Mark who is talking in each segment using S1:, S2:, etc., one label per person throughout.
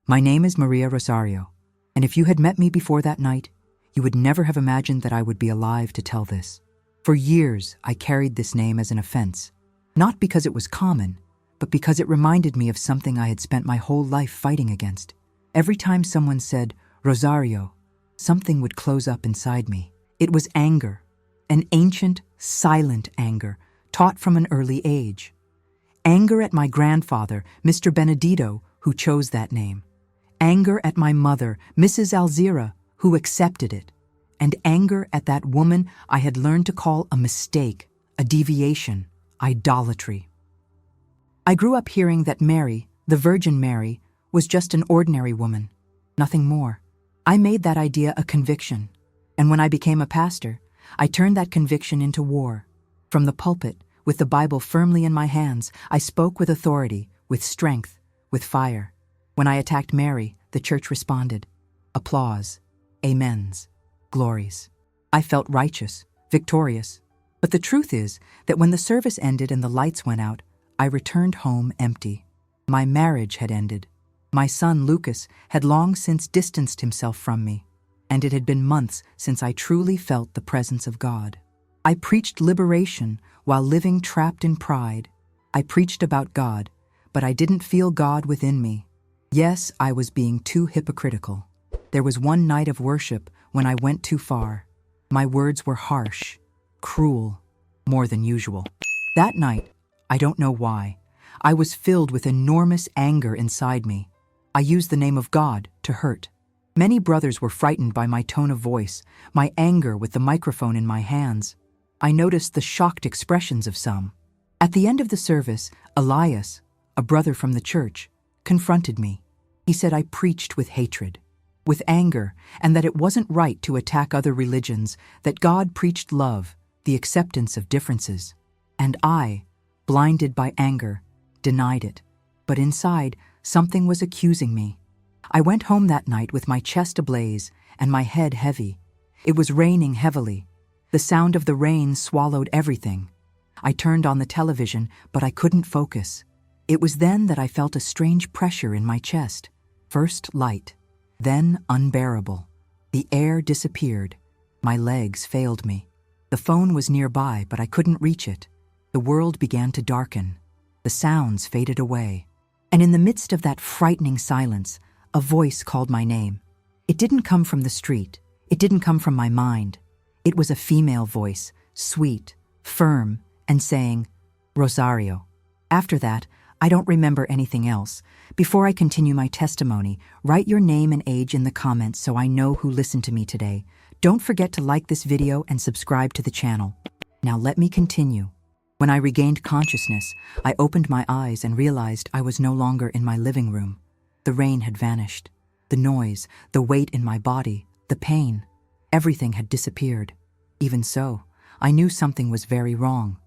S1: My name is María Rosario, and if you had met me before that night, you would never have imagined that I would be alive to tell this. For years, I carried this name as an offense, not because it was common, but because it reminded me of something I had spent my whole life fighting against. Every time someone said, Rosario, something would close up inside me. It was anger, an ancient, silent anger, taught from an early age. Anger at my grandfather, Mr. Benedito, who chose that name. Anger at my mother, Mrs. Alzira, who accepted it. And anger at that woman I had learned to call a mistake, a deviation, idolatry. I grew up hearing that Mary, the Virgin Mary, was just an ordinary woman, nothing more. I made that idea a conviction, and when I became a pastor, I turned that conviction into war. From the pulpit, with the Bible firmly in my hands, I spoke with authority, with strength, with fire. When I attacked Mary, the church responded. Applause, amens, glories. I felt righteous, victorious. But the truth is that when the service ended and the lights went out, I returned home empty. My marriage had ended. My son Lucas had long since distanced himself from me, and it had been months since I truly felt the presence of God. I preached liberation while living trapped in pride. I preached about God, but I didn't feel God within me. Yes, I was being too hypocritical. There was one night of worship when I went too far. My words were harsh, cruel, more than usual. That night, I don't know why, I was filled with enormous anger inside me. I used the name of God to hurt. Many brothers were frightened by my tone of voice, my anger with the microphone in my hands. I noticed the shocked expressions of some. At the end of the service, Elias, a brother from the church, confronted me. He said I preached with hatred, with anger, and that it wasn't right to attack other religions, that God preached love, the acceptance of differences. And I, blinded by anger, denied it. But inside, something was accusing me. I went home that night with my chest ablaze and my head heavy. It was raining heavily. The sound of the rain swallowed everything. I turned on the television, but I couldn't focus. It was then that I felt a strange pressure in my chest. First light, then unbearable. The air disappeared. My legs failed me. The phone was nearby, but I couldn't reach it. The world began to darken. The sounds faded away. And in the midst of that frightening silence, a voice called my name. It didn't come from the street. It didn't come from my mind. It was a female voice, sweet, firm, and saying, Rosario. After that, I don't remember anything else. Before I continue my testimony, write your name and age in the comments so I know who listened to me today. Don't forget to like this video and subscribe to the channel. Now let me continue. When I regained consciousness, I opened my eyes and realized I was no longer in my living room. The rain had vanished. The noise, the weight in my body, the pain, everything had disappeared. Even so, I knew something was very wrong.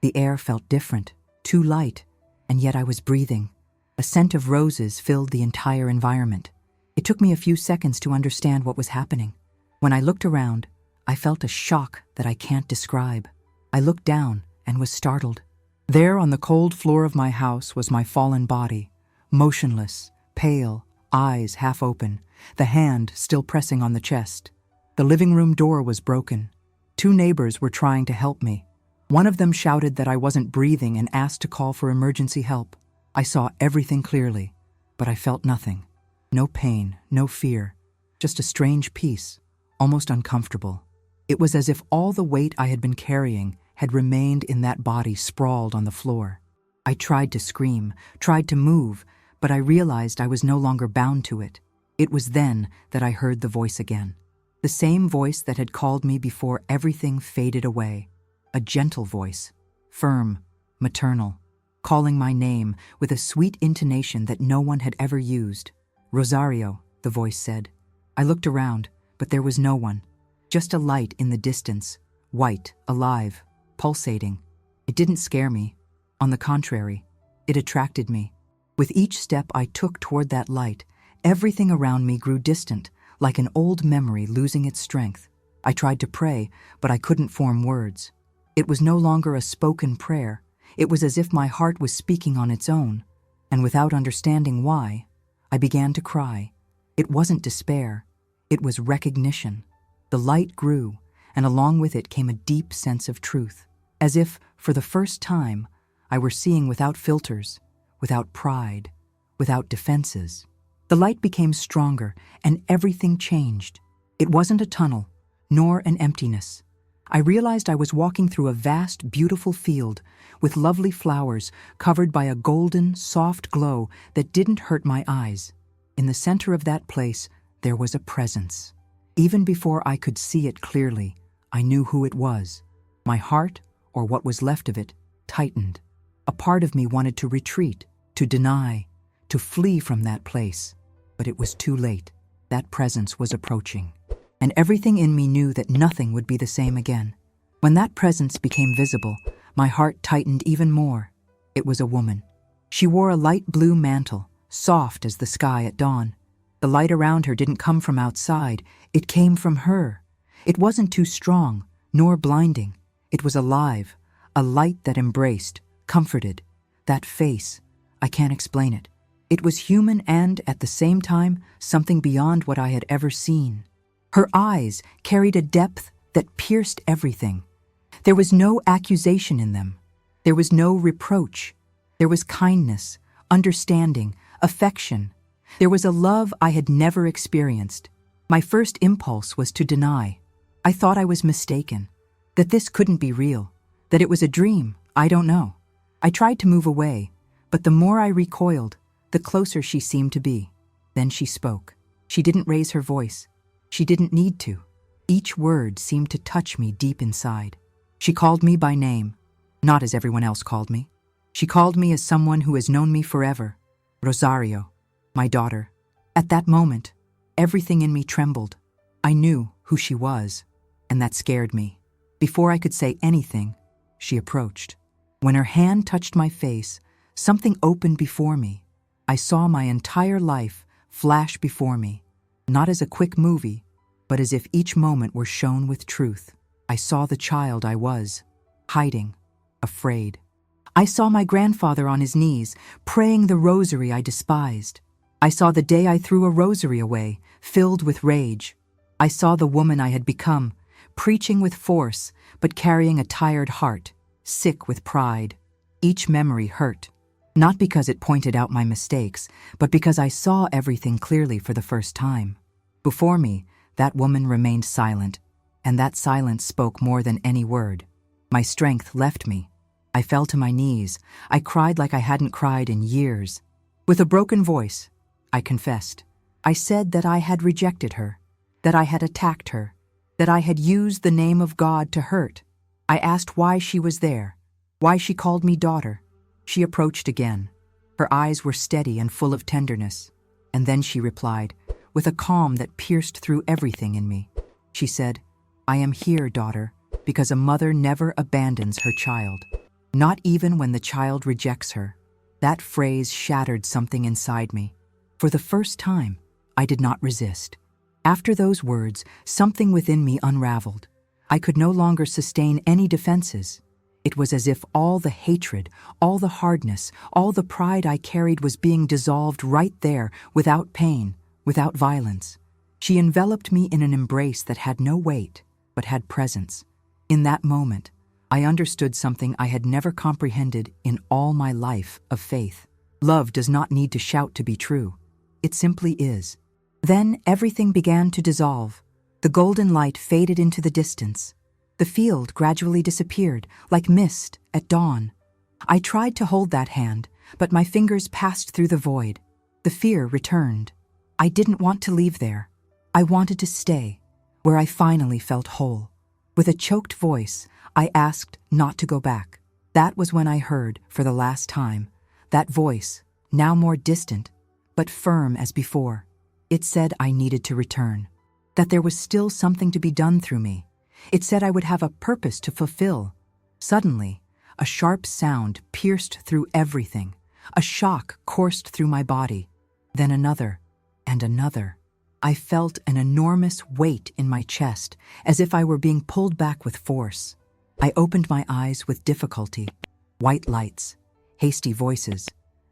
S1: The air felt different, too light, and yet I was breathing. A scent of roses filled the entire environment. It took me a few seconds to understand what was happening. When I looked around, I felt a shock that I can't describe. I looked down and was startled. There on the cold floor of my house was my fallen body, motionless, pale, eyes half open, the hand still pressing on the chest. The living room door was broken. 2 neighbors were trying to help me. One of them shouted that I wasn't breathing and asked to call for emergency help. I saw everything clearly, but I felt nothing. No pain, no fear, just a strange peace, almost uncomfortable. It was as if all the weight I had been carrying had remained in that body sprawled on the floor. I tried to scream, tried to move, but I realized I was no longer bound to it. It was then that I heard the voice again. The same voice that had called me before everything faded away. A gentle voice, firm, maternal, calling my name with a sweet intonation that no one had ever used. Rosario, the voice said. I looked around, but there was no one. Just a light in the distance, white, alive, pulsating. It didn't scare me. On the contrary, it attracted me. With each step I took toward that light, everything around me grew distant, like an old memory losing its strength. I tried to pray, but I couldn't form words. It was no longer a spoken prayer. It was as if my heart was speaking on its own, and without understanding why, I began to cry. It wasn't despair. It was recognition. The light grew, and along with it came a deep sense of truth, as if, for the first time, I were seeing without filters, without pride, without defenses. The light became stronger, and everything changed. It wasn't a tunnel, nor an emptiness. I realized I was walking through a vast, beautiful field with lovely flowers covered by a golden, soft glow that didn't hurt my eyes. In the center of that place, there was a presence. Even before I could see it clearly, I knew who it was. My heart, or what was left of it, tightened. A part of me wanted to retreat, to deny, to flee from that place. But it was too late. That presence was approaching. And everything in me knew that nothing would be the same again. When that presence became visible, my heart tightened even more. It was a woman. She wore a light blue mantle, soft as the sky at dawn. The light around her didn't come from outside, it came from her. It wasn't too strong, nor blinding. It was alive, a light that embraced, comforted. That face, I can't explain it. It was human and, at the same time, something beyond what I had ever seen. Her eyes carried a depth that pierced everything. There was no accusation in them. There was no reproach. There was kindness, understanding, affection. There was a love I had never experienced. My first impulse was to deny. I thought I was mistaken, that this couldn't be real, that it was a dream, I don't know. I tried to move away, but the more I recoiled, the closer she seemed to be. Then she spoke. She didn't raise her voice. She didn't need to. Each word seemed to touch me deep inside. She called me by name, not as everyone else called me. She called me as someone who has known me forever. Rosario, my daughter. At that moment, everything in me trembled. I knew who she was, and that scared me. Before I could say anything, she approached. When her hand touched my face, something opened before me. I saw my entire life flash before me. Not as a quick movie, but as if each moment were shown with truth. I saw the child I was, hiding, afraid. I saw my grandfather on his knees, praying the rosary I despised. I saw the day I threw a rosary away, filled with rage. I saw the woman I had become, preaching with force, but carrying a tired heart, sick with pride. Each memory hurt, not because it pointed out my mistakes, but because I saw everything clearly for the first time. Before me, that woman remained silent, and that silence spoke more than any word. My strength left me. I fell to my knees. I cried like I hadn't cried in years. With a broken voice, I confessed. I said that I had rejected her, that I had attacked her, that I had used the name of God to hurt. I asked why she was there, why she called me daughter. She approached again. Her eyes were steady and full of tenderness. And then she replied, with a calm that pierced through everything in me. She said, I am here, daughter, because a mother never abandons her child, not even when the child rejects her. That phrase shattered something inside me. For the first time, I did not resist. After those words, something within me unraveled. I could no longer sustain any defenses. It was as if all the hatred, all the hardness, all the pride I carried was being dissolved right there, without pain, without violence. She enveloped me in an embrace that had no weight, but had presence. In that moment, I understood something I had never comprehended in all my life of faith. Love does not need to shout to be true. It simply is. Then everything began to dissolve. The golden light faded into the distance. The field gradually disappeared, like mist at dawn. I tried to hold that hand, but my fingers passed through the void. The fear returned. I didn't want to leave there. I wanted to stay, where I finally felt whole. With a choked voice, I asked not to go back. That was when I heard, for the last time, that voice, now more distant, but firm as before. It said I needed to return, that there was still something to be done through me. It said I would have a purpose to fulfill. Suddenly, a sharp sound pierced through everything. A shock coursed through my body. Then another, and another. I felt an enormous weight in my chest, as if I were being pulled back with force. I opened my eyes with difficulty. White lights, hasty voices,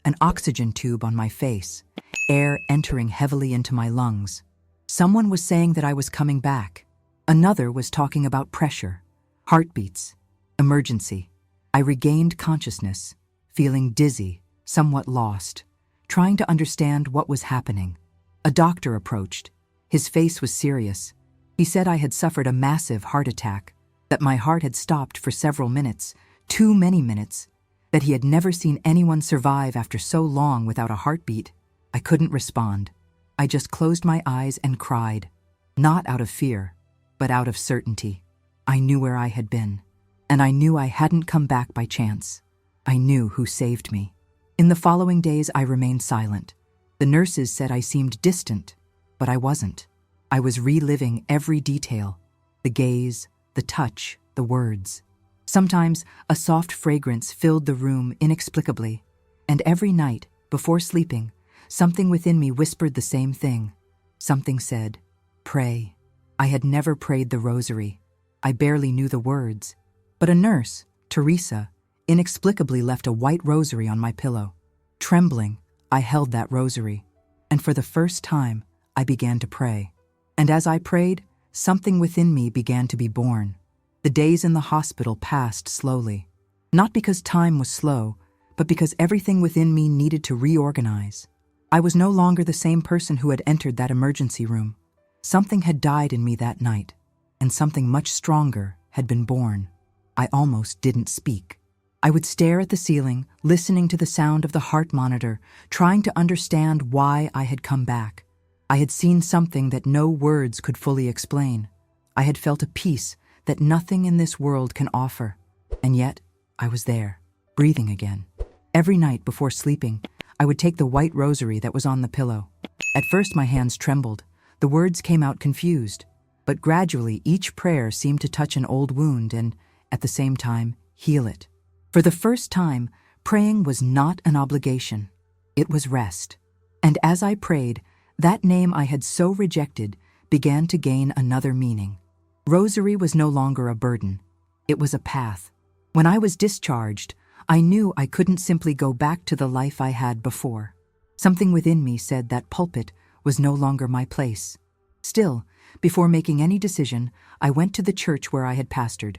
S1: an oxygen tube on my face. air entering heavily into my lungs. Someone was saying that I was coming back. Another was talking about pressure, heartbeats, emergency. I regained consciousness, feeling dizzy, somewhat lost, trying to understand what was happening. A doctor approached. His face was serious. He said I had suffered a massive heart attack, that my heart had stopped for several minutes, too many minutes, that he had never seen anyone survive after so long without a heartbeat. I couldn't respond. I just closed my eyes and cried, not out of fear, but out of certainty. I knew where I had been, and I knew I hadn't come back by chance. I knew who saved me. In the following days, I remained silent. The nurses said I seemed distant, but I wasn't. I was reliving every detail, the gaze, the touch, the words. Sometimes a soft fragrance filled the room inexplicably, and every night, before sleeping, something within me whispered the same thing. Something said, "Pray." I had never prayed the rosary. I barely knew the words. But a nurse, Teresa, inexplicably left a white rosary on my pillow. Trembling, I held that rosary, and for the first time, I began to pray. And as I prayed, something within me began to be born. The days in the hospital passed slowly, not because time was slow, but because everything within me needed to reorganize. I was no longer the same person who had entered that emergency room. Something had died in me that night, and something much stronger had been born. I almost didn't speak. I would stare at the ceiling, listening to the sound of the heart monitor, trying to understand why I had come back. I had seen something that no words could fully explain. I had felt a peace that nothing in this world can offer. And yet, I was there, breathing again. Every night before sleeping, I would take the white rosary that was on the pillow. At first, my hands trembled. The words came out confused. But gradually, each prayer seemed to touch an old wound and, at the same time, heal it. For the first time, praying was not an obligation. It was rest. And as I prayed, that name I had so rejected began to gain another meaning. Rosary was no longer a burden. It was a path. When I was discharged, I knew I couldn't simply go back to the life I had before. Something within me said that pulpit was no longer my place. Still, before making any decision, I went to the church where I had pastored.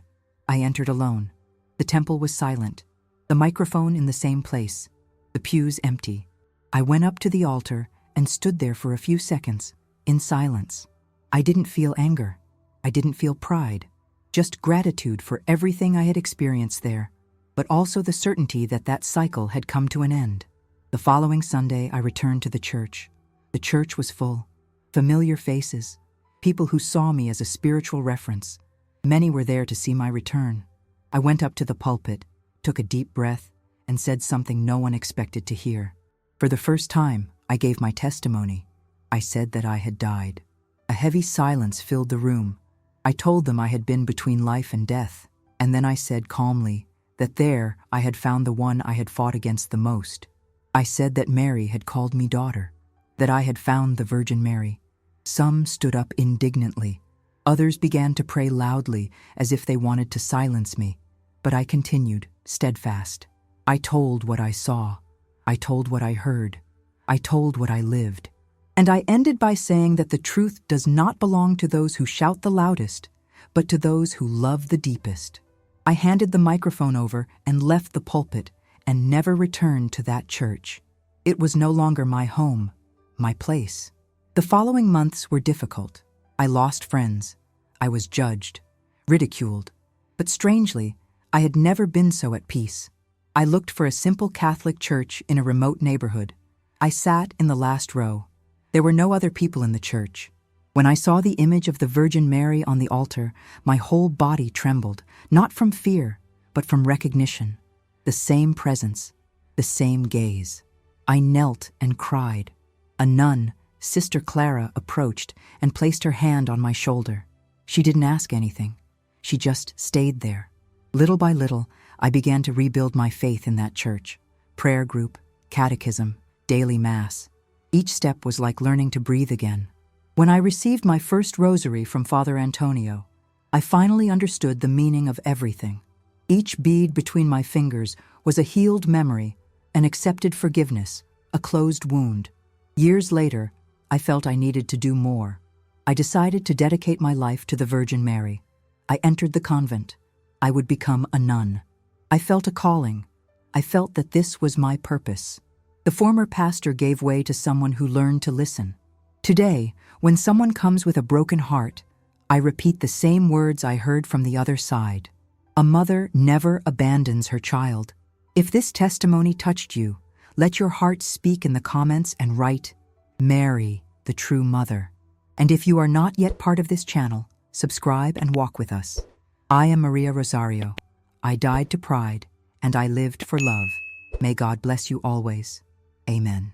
S1: I entered alone. The temple was silent, the microphone in the same place, the pews empty. I went up to the altar and stood there for a few seconds, in silence. I didn't feel anger. I didn't feel pride. Just gratitude for everything I had experienced there, but also the certainty that that cycle had come to an end. The following Sunday, I returned to the church. The church was full. Familiar faces, people who saw me as a spiritual reference. Many were there to see my return. I went up to the pulpit, took a deep breath, and said something no one expected to hear. For the first time, I gave my testimony. I said that I had died. A heavy silence filled the room. I told them I had been between life and death, and then I said calmly that there I had found the one I had fought against the most. I said that Mary had called me daughter, that I had found the Virgin Mary. Some stood up indignantly. Others began to pray loudly as if they wanted to silence me, but I continued, steadfast. I told what I saw. I told what I heard. I told what I lived. And I ended by saying that the truth does not belong to those who shout the loudest, but to those who love the deepest. I handed the microphone over and left the pulpit and never returned to that church. It was no longer my home, my place. The following months were difficult. I lost friends. I was judged, ridiculed. But strangely, I had never been so at peace. I looked for a simple Catholic church in a remote neighborhood. I sat in the last row. There were no other people in the church. When I saw the image of the Virgin Mary on the altar, my whole body trembled, not from fear, but from recognition. The same presence, the same gaze. I knelt and cried. A nun, Sister Clara, approached and placed her hand on my shoulder. She didn't ask anything. She just stayed there. Little by little, I began to rebuild my faith in that church. Prayer group, catechism, daily mass. Each step was like learning to breathe again. When I received my first rosary from Father Antonio, I finally understood the meaning of everything. Each bead between my fingers was a healed memory, an accepted forgiveness, a closed wound. Years later, I felt I needed to do more. I decided to dedicate my life to the Virgin Mary. I entered the convent. I would become a nun. I felt a calling. I felt that this was my purpose. The former pastor gave way to someone who learned to listen. Today, when someone comes with a broken heart, I repeat the same words I heard from the other side. A mother never abandons her child. If this testimony touched you, let your heart speak in the comments and write, Mary, the true mother. And if you are not yet part of this channel, subscribe and walk with us. I am Maria Rosario. I died to pride, and I lived for love. May God bless you always. Amen.